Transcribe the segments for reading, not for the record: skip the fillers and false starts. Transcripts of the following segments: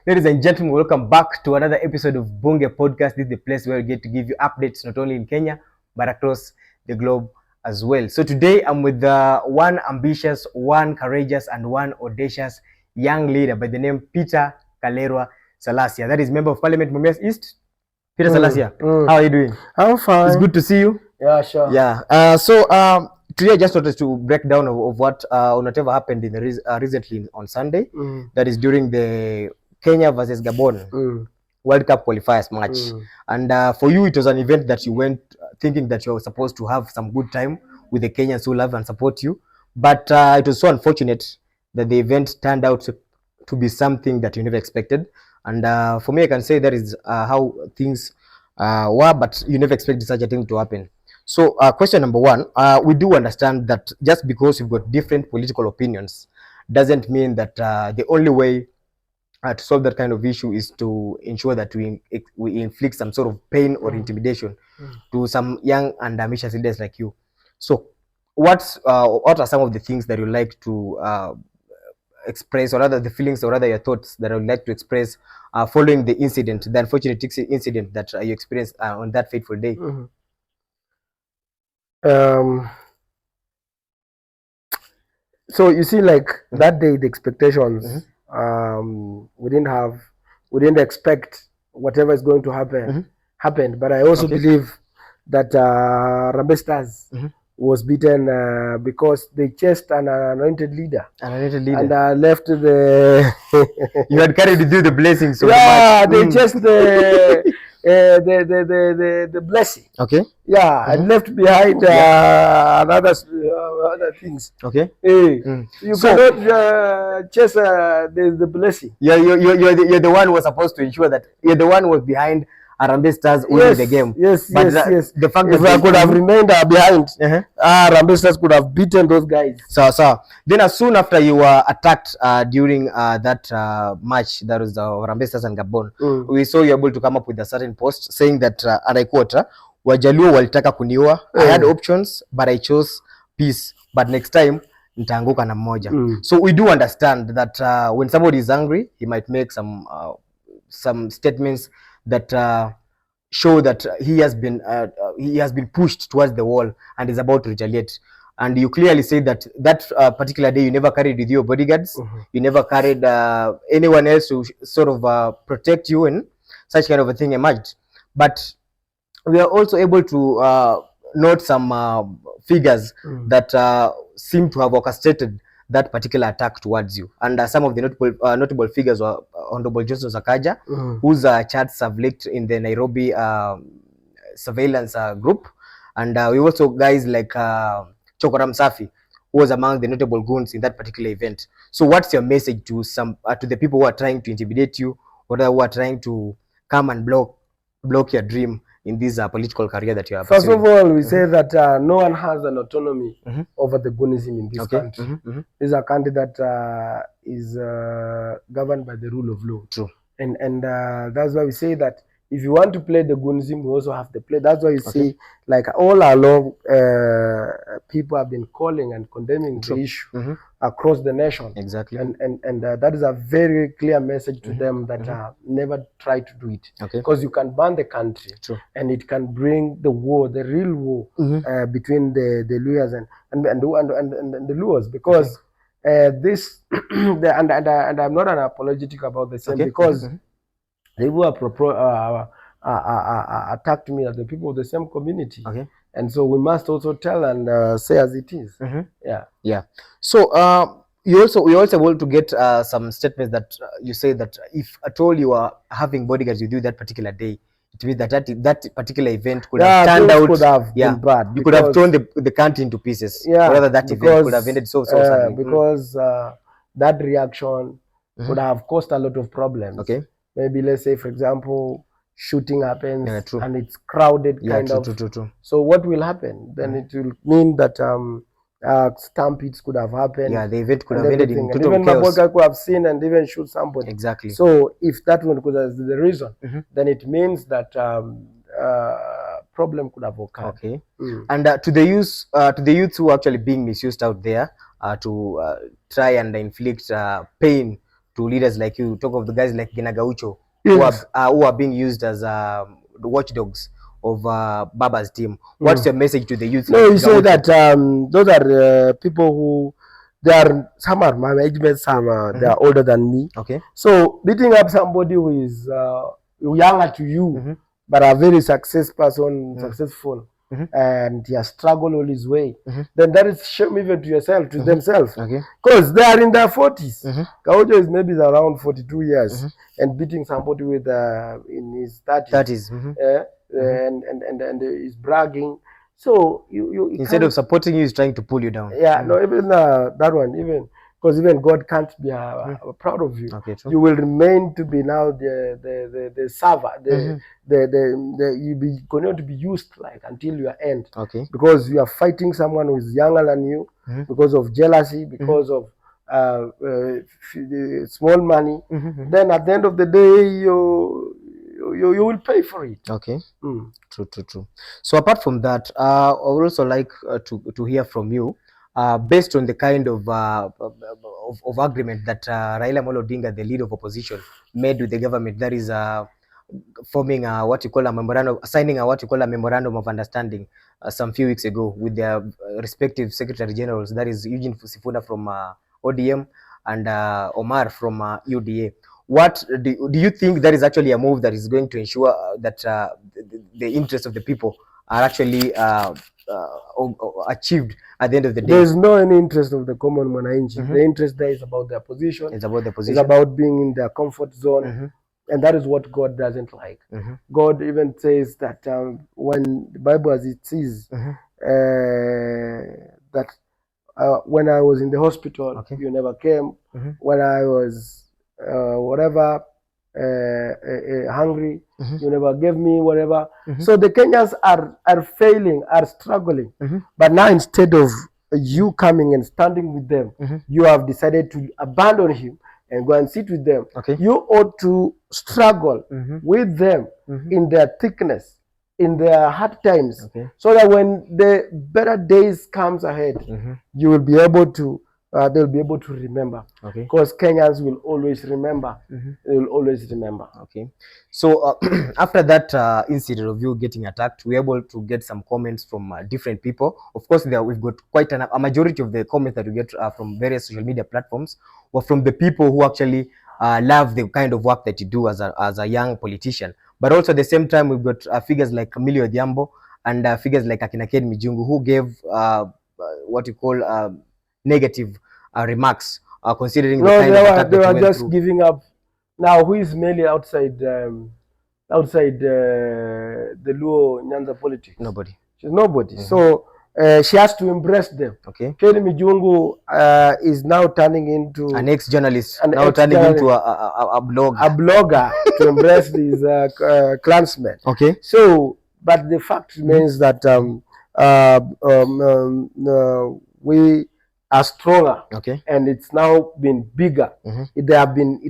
Ladies and gentlemen, welcome back to another episode of Bunge Podcast. This is the place where we get to give you updates not only in Kenya, but across the globe as well. So today I'm with one ambitious, one courageous, and one audacious young leader by the name Peter Kalerwa Salasya. That is Member of Parliament, Mumias East. Peter Salasya, how are you doing? I'm fine. It's good to see you. Yeah, sure. Yeah. Today I just wanted to break down of what whatever happened in the recently on Sunday. That is during the Kenya versus Gabon World Cup qualifiers match. And for you, it was an event that you went thinking that you were supposed to have some good time with the Kenyans who love and support you. But it was so unfortunate that the event turned out to be something that you never expected. And for me, I can say that is how things were, but you never expected such a thing to happen. So question number one, we do understand that just because you've got different political opinions doesn't mean that the only way to solve that kind of issue is to ensure that we inflict some sort of pain or intimidation to some young and ambitious leaders like you. So what are some of the things that you like to express, or rather the feelings, or rather your thoughts that I would like to express following the incident, the unfortunate incident that you experienced on that fateful day? So you see, like that day, the expectations, we didn't expect whatever is going to happen happened. But I also believe that Harambee Stars was beaten because they chased an anointed leader. And left the. You had carried with you the blessings. Yeah, they chased the blessing. Okay. Yeah, and left behind other things. Okay. You cannot chase the blessing. You're the one who was supposed to ensure that you're the one who was behind Harambee Stars winning the game. Yes. The fact if I could have remained behind, Harambee Stars could have beaten those guys. So then, as soon after you were attacked during that match, that was Harambee Stars and Gabon, we saw you able to come up with a certain post saying that, and I quote, Wajaluo walitaka kuniua. I had options, but I chose peace. But next time, nitaanguka na mmoja. So we do understand that when somebody is angry, he might make some statements that show that he has been pushed towards the wall and is about to retaliate. And you clearly say that particular day you never carried with your bodyguards, you never carried anyone else to sort of protect you, and such kind of a thing emerged. But we are also able to note some figures that seem to have orchestrated that particular attack towards you. And some of the notable figures were Honorable Johnson Sakaja, whose chats have leaked in the Nairobi surveillance group. And we also guys like Chokora Msafi, who was among the notable goons in that particular event. So what's your message to to the people who are trying to intimidate you, or who are trying to come and block your dream in this political career that you have? First of all, we say that no one has an autonomy over the goonism in this country. This is a country that is governed by the rule of law. True. And that's why we say that if you want to play the goonism, we also have to play. That's why you see, like all along, people have been calling and condemning the issue across the nation. Exactly. And that is a very clear message to them that never try to do it. Because you can ban the country. True. And it can bring the war, the real war between the Luyas and the Luos. Because this, and I'm not an apologetic about the same, because they were attacked me as the people of the same community. And so we must also tell and say as it is. Yeah. So we're also able to get some statements that you say that if at all you are having bodyguards with you that particular day, it means that that particular event could have turned out been bad. You could have torn the country into pieces. Rather that event could have ended so sadly. Because that reaction could have caused a lot of problems. Maybe let's say, for example, shooting happens and it's crowded kind of. True. So what will happen? Then it will mean that stampedes could have happened. Yeah, the event could have ended in total chaos. Even Maboga could have seen and even shoot somebody. Exactly. So if that one could have the reason, then it means that problem could have occurred. And to the youth who are actually being misused out there to try and inflict pain to leaders like you, talk of the guys like Gaucho, Yes. who are being used as the watchdogs of Baba's team. What's your message to the youth? No, like you say that those are people who, some are my age, some they are older than me. Okay. So beating up somebody who is younger to you, but a very successful, and he has struggled all his way, then that is shame even to yourself, to themselves. Okay. Because they are in their 40s. Gaucho is maybe around 42 years and beating somebody with in his 30s. And he's bragging. So you instead of supporting you, he's trying to pull you down. Yeah, no, even that one, even because even God can't be proud of you. Okay, true. You will remain to be now the server, you be going to be used like until your end. Okay. Because you are fighting someone who is younger than you, because of jealousy, because of small money. Then at the end of the day, you will pay for it. Okay. True. So apart from that, I would also like to hear from you, based on the kind of agreement that Raila Odinga, the leader of opposition, made with the government, that is forming what you call a memorandum, signing what you call a memorandum of understanding some few weeks ago with their respective secretary generals, that is Eugene Sifuna from ODM and Omar from UDA. What do you think that is actually a move that is going to ensure that the interests of the people are actually achieved at the end of the day? There is no any interest of the common mwananchi. The interest there is about their position. It's about the position. It's about being in their comfort zone. And that is what God doesn't like. God even says that when the Bible as it says, that when I was in the hospital, you never came. When I was hungry, you never gave me whatever. So the Kenyans are failing, are struggling. But now instead of you coming and standing with them, you have decided to abandon him and go and sit with them. You ought to struggle with them in their thickness, in their hard times, so that when the better days comes ahead, you will be able to they'll be able to remember. Because Kenyans will always remember. They will always remember. So after that incident of you getting attacked, we're able to get some comments from different people. Of course, we've got quite a majority of the comments that we get from various social media platforms were from the people who actually love the kind of work that you do as a young politician. But also at the same time, we've got figures like Camilo Odhiambo and figures like Akina Ken Mijungu, who gave what you call negative remarks, considering the kind of attack they that were just giving up. Now, who is mainly outside the Luo Nyanza politics? Nobody. She's nobody. So she has to embrace them. Ken Mijungu is now turning into an ex-journalist, now turning into a blogger. A blogger to embrace these clansmen. So, but the fact remains that we are stronger, and it's now been bigger. It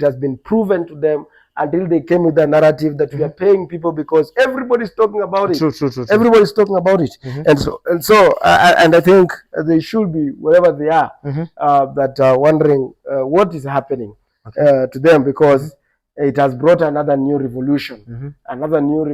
has been proven to them until they came with the narrative that we are paying people because everybody's talking about it. True. Everybody's talking about it, and I think they should be wherever they are, that are wondering what is happening to them, because it has brought another new revolution, another move,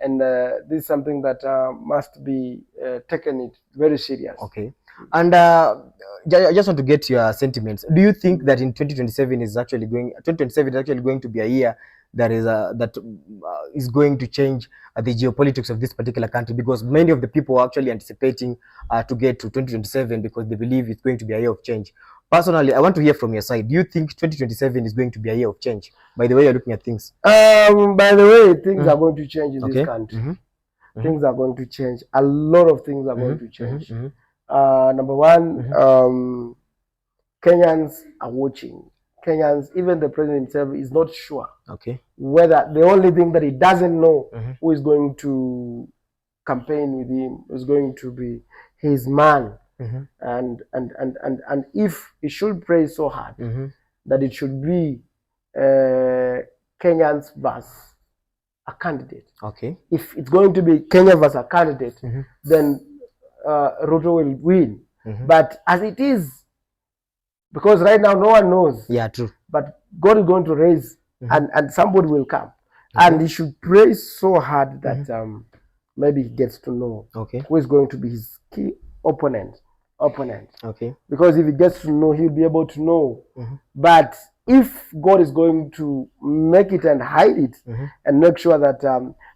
and this is something that must be taken it very serious. And I just want to get your sentiments. Do you think that in 2027 is actually going to be a year that is going to change the geopolitics of this particular country? Because many of the people are actually anticipating to get to 2027 because they believe it's going to be a year of change. Personally, I want to hear from your side. Do you think 2027 is going to be a year of change, by the way you're looking at things? By the way, things are going to change in this country. Things are going to change. A lot of things are going to change. Number one, Kenyans are watching. Kenyans, even the president himself is not sure whether, the only thing that he doesn't know, who is going to campaign with him, is going to be his man. And if he should pray so hard, that it should be Kenyans versus a candidate. If it's going to be Kenya versus a candidate, then Ruto will win. But as it is, because right now no one knows. Yeah, true. But God is going to raise, and somebody will come, and he should pray so hard that maybe he gets to know who is going to be his key opponent. Okay. Because if he gets to know, he'll be able to know. But if God is going to make it and hide it and make sure that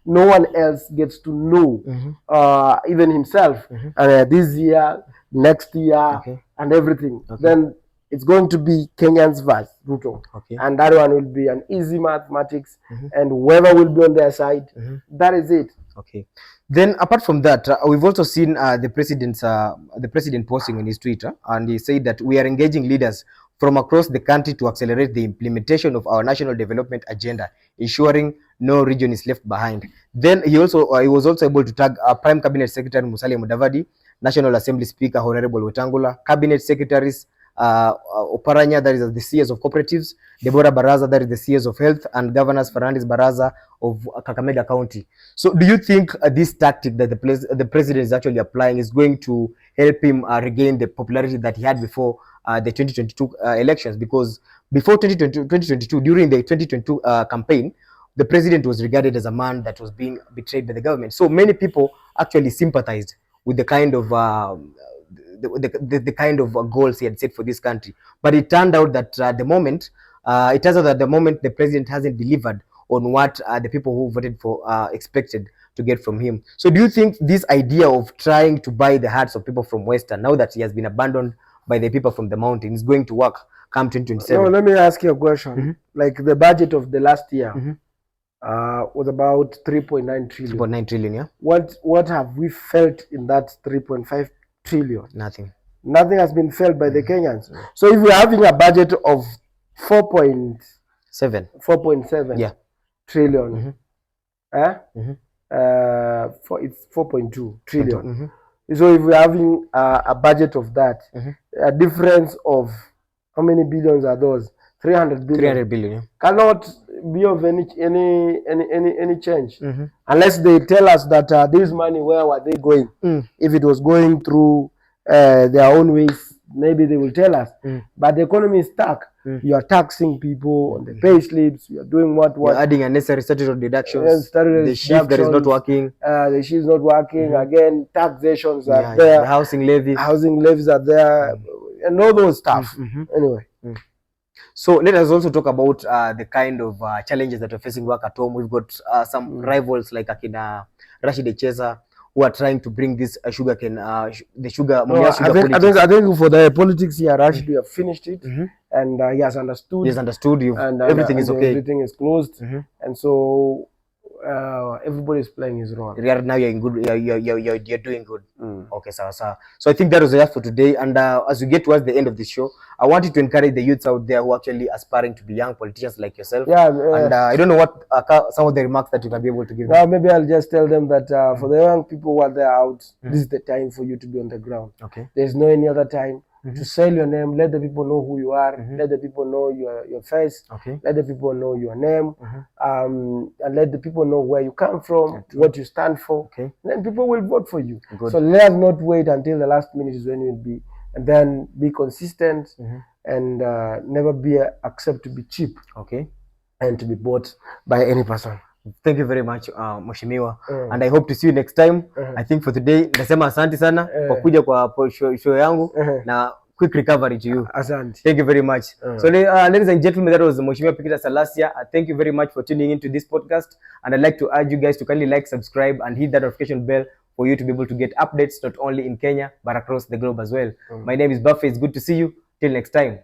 no one else gets to know, even himself, this year, next year, and everything, then it's going to be Kenyans versus Ruto. And that one will be an easy mathematics, and whoever will be on their side, that is it. Okay. Then apart from that, we've also seen the president posting on his Twitter, and he said that we are engaging leaders from across the country to accelerate the implementation of our national development agenda, ensuring no region is left behind. Then he was also able to tag Prime Cabinet Secretary Musalia Mudavadi, National Assembly Speaker Honorable Wetangula, Cabinet Secretaries Oparanya, that is the CS of Cooperatives, Deborah Baraza, that is the CS of Health, and Governors Fernandes Baraza of Kakamega County. So do you think this tactic that the president is actually applying is going to help him regain the popularity that he had before the 2022 elections? Because before 2022, during the 2022 campaign, the president was regarded as a man that was being betrayed by the government. So many people actually sympathized with the kind of the kind of goals he had set for this country. But it turned out that the moment the president hasn't delivered on what the people who voted for expected to get from him. So do you think this idea of trying to buy the hearts of people from Western, now that he has been abandoned by the people from the mountain, is going to work come 2027? No, let me ask you a question. Like the budget of the last year was about 3.9 trillion. 3.9 trillion, yeah. What have we felt in that 3.5 trillion? Nothing. Nothing has been felt by the Kenyans. So if we're having a budget of 4.7 trillion, it's 4.2 trillion. So if we're having a budget of that, a difference of how many billions are those? 300 billion. 300 billion, yeah. Cannot be of any change unless they tell us that this money, where were they going? If it was going through their own ways, maybe they will tell us. But the economy is stuck. You are taxing people on the pay slips. You are doing what? You're adding unnecessary statutory deductions. The shift that is not working. The shift is not working. Again, taxations are there. The housing levy. Housing levies are there, and all those stuff. Anyway. So let us also talk about the kind of challenges that we're facing work at home. We've got some rivals like Akina Rashid Echeza, who are trying to bring this sugar cane, the sugar. I think for the politics here, Rashid, we have finished it, and he has understood. He has understood you. And everything is okay. Everything is closed, and so everybody is playing his role. Now you're in good. You're doing good. Okay, so I think that was enough for today. And as we get towards the end of the show, I wanted to encourage the youths out there who are actually aspiring to be young politicians like yourself. And I don't know what some of the remarks that you can be able to give. Well, maybe I'll just tell them that for the young people who are there out, this is the time for you to be on the ground. Okay. There's no any other time to sell your name. Let the people know who you are. Let the people know your face. Okay. Let the people know your name. And let the people know where you come from, what you stand for. Okay. Then people will vote for you. Good. So let us not wait until the last minute is when you will be, and then be consistent and never accept to be cheap. Okay. And to be bought by any person. Thank you very much, Mheshimiwa. And I hope to see you next time. I think for today, nasema asante sana kwa kuja kwa show yangu na quick recovery to you. Asante. Thank you very much. So ladies and gentlemen, that was Mheshimiwa Pikita Salasya. Thank you very much for tuning into this podcast. And I'd like to urge you guys to kindly like, subscribe, and hit that notification bell for you to be able to get updates not only in Kenya, but across the globe as well. My name is Buffy. It's good to see you. Till next time.